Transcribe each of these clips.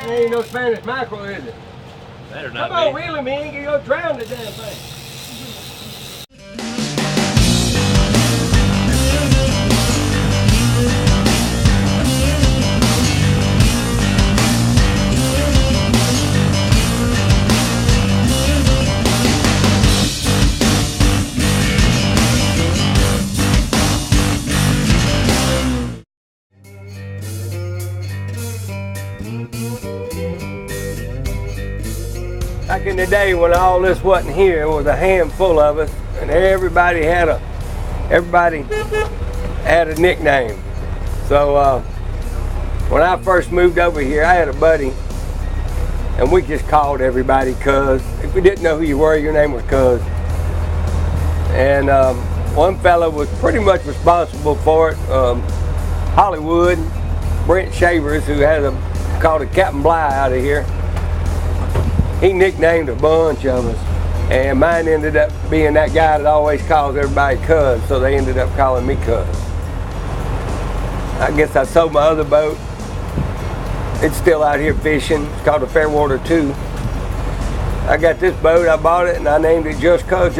Ain't no Spanish mackerel, is it? Better not Come on, be. wheel him in, you're gonna drown the damn thing. Back in the day when all this wasn't here, it was a handful of us, and everybody had a nickname. So when I first moved over here, I had a buddy, and we just called everybody Cuz. If we didn't know who you were, your name was Cuz. And one fella was pretty much responsible for it. Hollywood, Brent Shavers, who has called a Captain Bly out of here. He nicknamed a bunch of us, and mine ended up being that guy that always calls everybody Cuz, so they ended up calling me Cuz. I guess I sold my other boat. It's still out here fishing. It's called a Fairwater 2. I got this boat, I bought it, and I named it Just Cuz.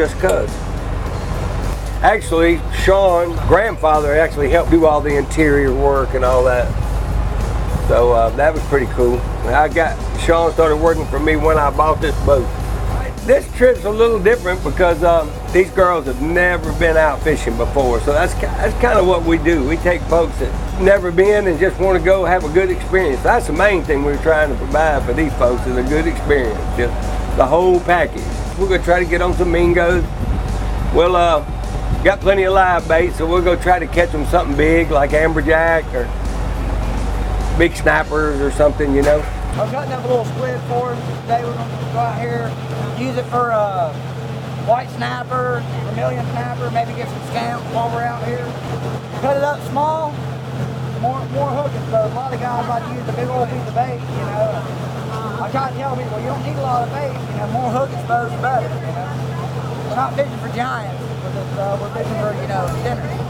Actually, Shawn, grandfather, actually helped do all the interior work and all that. So that was pretty cool. Shawn started working for me when I bought this boat. This trip's a little different because these girls have never been out fishing before. So that's kind of what we do. We take folks that never been and just want to go have a good experience. That's the main thing we're trying to provide for these folks, is a good experience, just the whole package. We're gonna try to get on some mingos. We'll got plenty of live bait, so we'll go try to catch them something big like amberjack or big snappers or something, you know. I'm cutting up a little squid for him. Today we're going to go out here, use it for white snapper, vermilion snapper, maybe get some scamps while we're out here. Cut it up small, more hooking. So a lot of guys like to use the big old piece of bait, you know. I try to tell people, you don't need a lot of bait, you know, more hook exposed, the better, you know. We're not fishing for giants, we're fishing for, you know, dinners.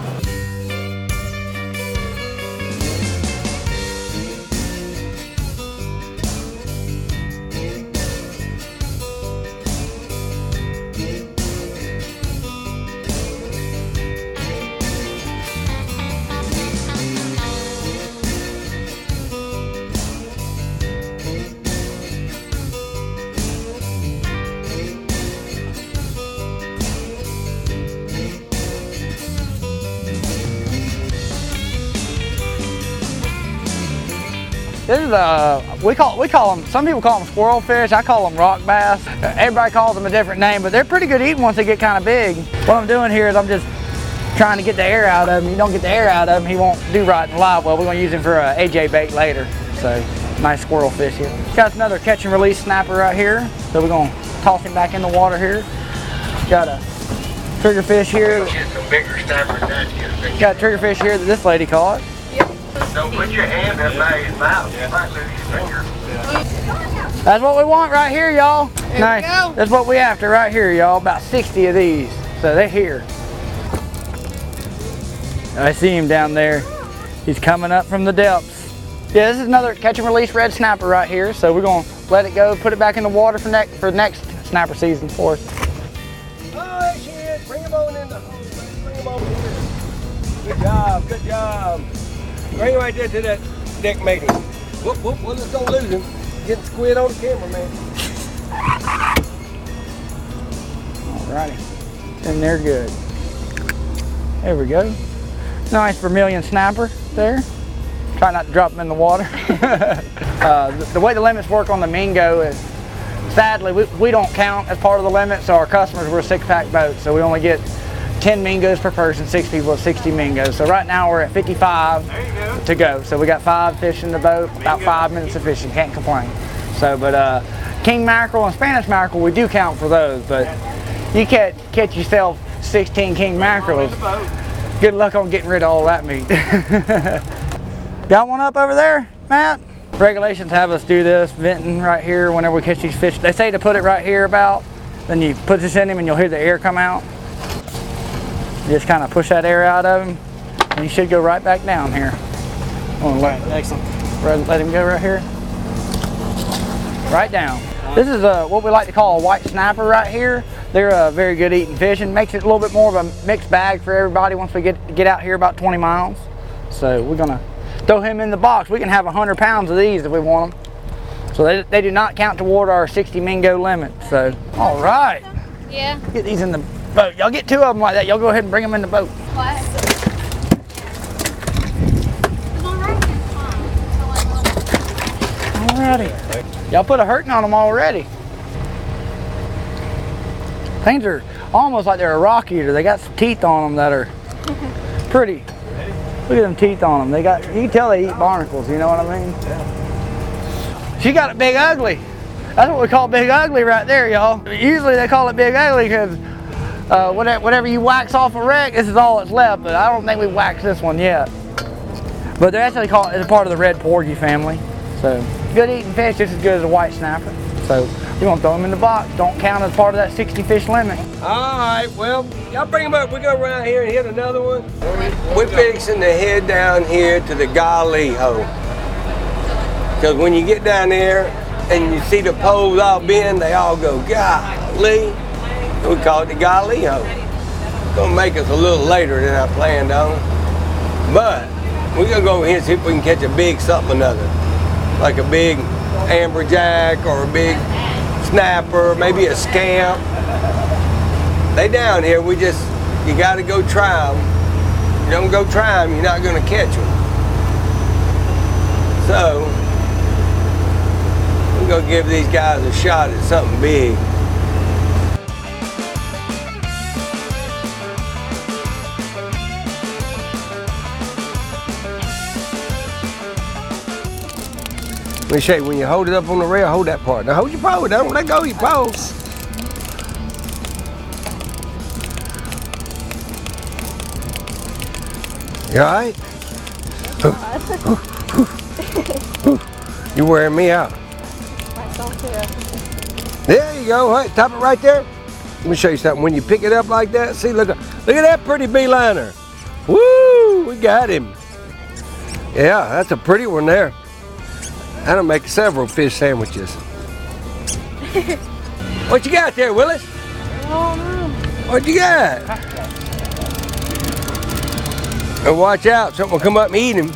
This is we call them, some people call them squirrel fish, I call them rock bass. Everybody calls them a different name, but they're pretty good eating once they get kind of big. What I'm doing here is I'm just trying to get the air out of him. You don't get the air out of him, he won't do right in the live well. We're going to use him for a AJ bait later. So, nice squirrel fish here. Got another catch and release snapper right here. So we're going to toss him back in the water here. Got a trigger fish here. Get some bigger snappers down here. Got a trigger fish here that this lady caught. Don't put your hand up by his mouth. You might lose your finger. That's what we want right here, y'all. Nice. That's what we after right here, y'all. About 60 of these. So they're here. I see him down there. He's coming up from the depths. Yeah, this is another catch and release red snapper right here. So we're gonna let it go, put it back in the water for next snapper season for us. Oh, there she is. Bring him on in the hole. Bring him over here. Good job, good job. Bring him right there to that deck mating. Whoop, whoop, well, let's don't lose him. Get the squid on the camera, man. Alrighty. And they're good. There we go. Nice vermilion snapper there. Try not to drop them in the water. The way the limits work on the Mingo is, sadly, we don't count as part of the limit, so our customers, we're a 6-pack boat, so we only get 10 Mingos per person, 6 people at 60 Mingos. So right now we're at 55 to go. So we got 5 fish in the boat, about 5 minutes of fishing, can't complain. So, but king mackerel and Spanish mackerel, we do count for those, but you can't catch yourself 16 king mackerels. Good luck on getting rid of all that meat. Got one up over there, Matt? Regulations have us do this, venting right here whenever we catch these fish. They say to put it right here about, then you put this in him and you'll hear the air come out. You just kind of push that air out of him, and you should go right back down here. Excellent. Let him go right here. right down. This is what we like to call a white snapper right here. They're very good eating fish and makes it a little bit more of a mixed bag for everybody once we get out here about 20 miles. So we're gonna throw him in the box. We can have 100 pounds of these if we want them. So they do not count toward our 60 mingo limit. So, all right. Yeah. Get these in the boat. Y'all get 2 of them like that. Y'all go ahead and bring them in the boat. What? Alrighty. Y'all put a hurting on them already. Things are almost like they're a rock eater. They got some teeth on them that are pretty. Look at them teeth on them. You can tell they eat barnacles, you know what I mean? Yeah. She got it big ugly. That's what we call big ugly right there, y'all. Usually they call it big ugly because whatever you wax off a wreck, this is all that's left, but I don't think we waxed this one yet. But they're actually called as a part of the red porgy family. So good eating fish, just as good as a white snapper. So you're gonna throw them in the box. Don't count as part of that 60 fish limit. All right, well, y'all bring them up. We're gonna run out here and hit another one. We're fixing to head down here to the Kings-Wahoo. Because when you get down there and you see the poles all bend, they all go, golly. We call it the Kings-Wahoo. It's gonna make us a little later than I planned on. But we're gonna go over here and see if we can catch a big something or another. Like a big amberjack or a big snapper, maybe a scamp. They down here, you gotta go try them. You don't go try them, you're not gonna catch them. So, we're gonna give these guys a shot at something big. Let me show you, when you hold it up on the rail, hold that part. Now hold your pole, don't let go of your pole. You all right? You're wearing me out. There you go, right, top it right there. Let me show you something. When you pick it up like that, see, look at that pretty beeliner. Woo, we got him. Yeah, that's a pretty one there. That'll make several fish sandwiches. What you got there, Willis? What you got? And watch out, something will come up and eat him.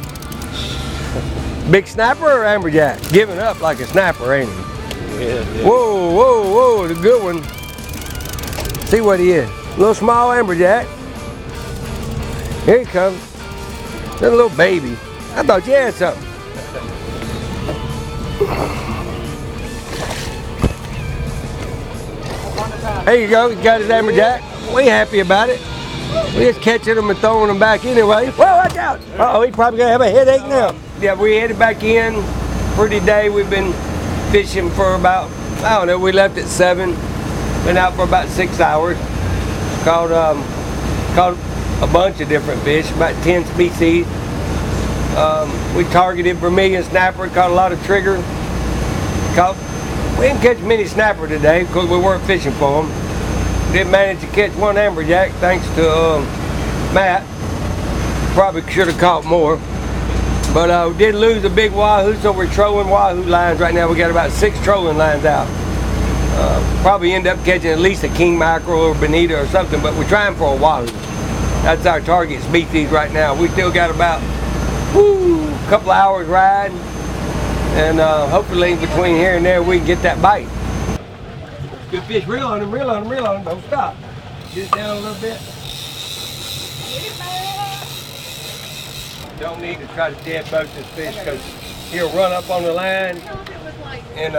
Big snapper or amberjack? Giving up like a snapper, ain't he? Yeah. Whoa, whoa, whoa, the good one. See what he is. Little small amberjack. Here he comes. That little baby. I thought you had something. There you go, he got his amberjack. We happy about it. We just catching them and throwing them back anyway. Whoa, watch out! Uh-oh, he's probably gonna have a headache now. Yeah, we headed back in for today. We've been fishing for about, I don't know, we left at 7. Been out for about 6 hours. Caught a bunch of different fish, about 10 species. We targeted vermilion snapper, caught a lot of trigger. We didn't catch many snapper today because we weren't fishing for them. Did manage to catch one amberjack thanks to Matt. Probably should have caught more. But we did lose a big wahoo, so we're trolling wahoo lines right now. We got about 6 trolling lines out. Probably end up catching at least a king mackerel or bonita or something, but we're trying for a wahoo. That's our target species right now. We still got about a couple hours ride, and hopefully between here and there we can get that bite. Good fish, reel on him, reel on him, reel on him, don't stop. Get it down a little bit. Don't need to try to dead boat this fish because he'll run up on the line, and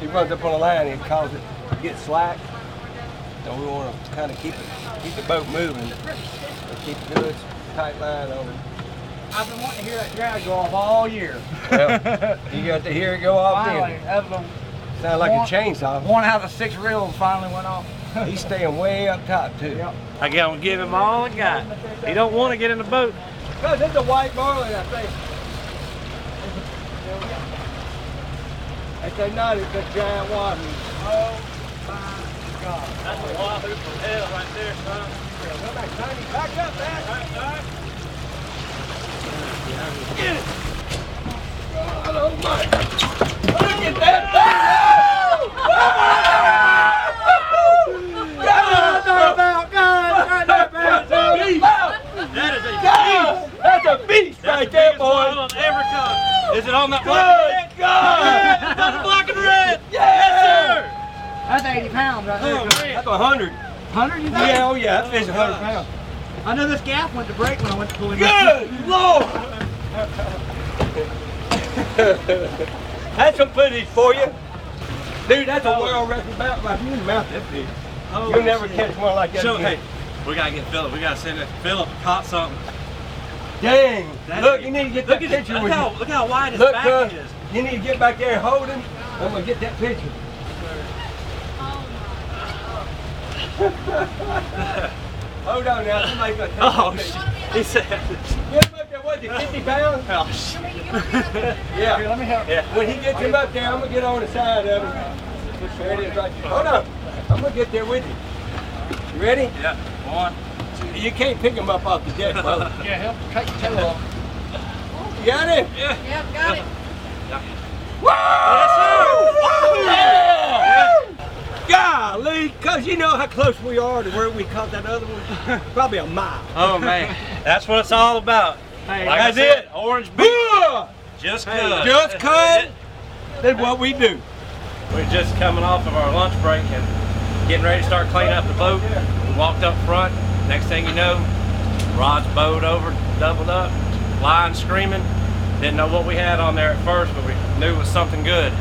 he runs up on the line and it causes it to get slack. So we want to kind of keep the boat moving. So keep a good tight line on it. I've been wanting to hear that drag go off all year. Well, you got to hear it go off finally, then. Sound like a chainsaw. 1 out of 6 reels finally went off. He's staying way up top too. Yep. I gotta give him all I got. He don't want to get in the boat. Oh, this is a white marlin, I think. If they're not, it's a giant wahoo. Oh my God. That's a wahoo from hell right there, son. Back up, man. Get it! Oh my! Look at that! right there, boys. Ever caught. Is it on that Good black God! Yeah, it's on the black and red. That's 80 pounds right there. Oh, man. That's 100. 100, you think? Yeah, oh yeah, that fish 100 pounds. I know this gaff went to break when I went to pull him. Good Lord! That's some footage for you. Dude, that's a world record mount right here. Mount that fish. You'll never catch one like that again. Hey, we gotta get Philip. We gotta send it. Philip caught something. Dang! Look, you need to get that picture with you. Look how wide his Look, back is. you need to get back there and hold him. I'm gonna get that picture. Hold on now, somebody's gonna take Oh, that picture. shit. He said. Get him up there, what, 50 pounds? Oh, shit. Yeah. Here, let me help. Yeah. When he gets him up there, I'm gonna get on the side of him. There it is right there. Hold on. I'm gonna get there with you. You ready? Yeah. One. You can't pick him up off the deck, brother. Yeah, help take your tail off. You got it? Yeah. Yep, got it. Woo! Yes, Yeah! Golly, cause you know how close we are to where we caught that other one. Probably a mile. Oh man, that's what it's all about. Hey, Like I that's said, it. Orange beef. Just cut. Just cut. That's what we do. We're just coming off of our lunch break and getting ready to start cleaning up the boat. We walked up front. Next thing you know, rod's bowed over, doubled up, line screaming. Didn't know what we had on there at first, but we knew it was something good.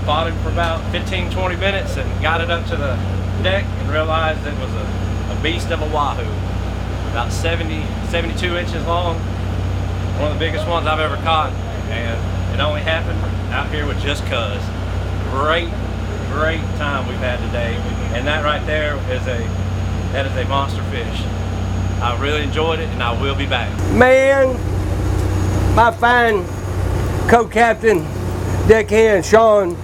Fought him for about 15-20 minutes and got it up to the deck and realized it was a beast of a wahoo. About 72 inches long. One of the biggest ones I've ever caught. And it only happened out here with just cuz. Great time we've had today. And that right there is a monster fish. I really enjoyed it and I will be back. Man, my fine co-captain, deckhand Shawn,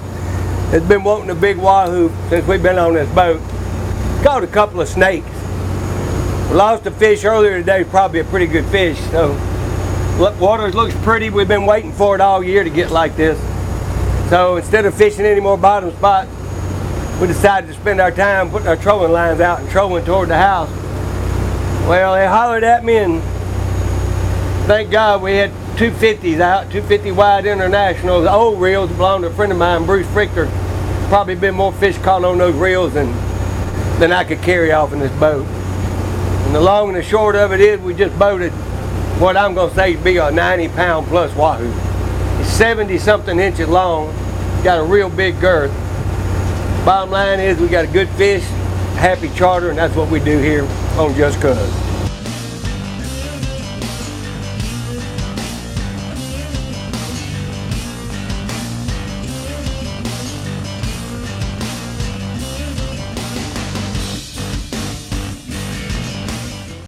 has been wanting a big wahoo since we've been on this boat. Caught a couple of snakes. We lost a fish earlier today, probably a pretty good fish. So, look, water looks pretty. We've been waiting for it all year to get like this. So instead of fishing any more bottom spots, we decided to spend our time putting our trolling lines out and trolling toward the house. Well, they hollered at me and thank God we had 250s out, 250 wide internationals, old reels belong to a friend of mine, Bruce Frichter. Probably been more fish caught on those reels than I could carry off in this boat. And the long and the short of it is we just boated what I'm gonna say to be a 90-pound plus wahoo. It's 70-something inches long, got a real big girth. Bottom line is we got a good fish, happy charter, and that's what we do here on Just Cuz.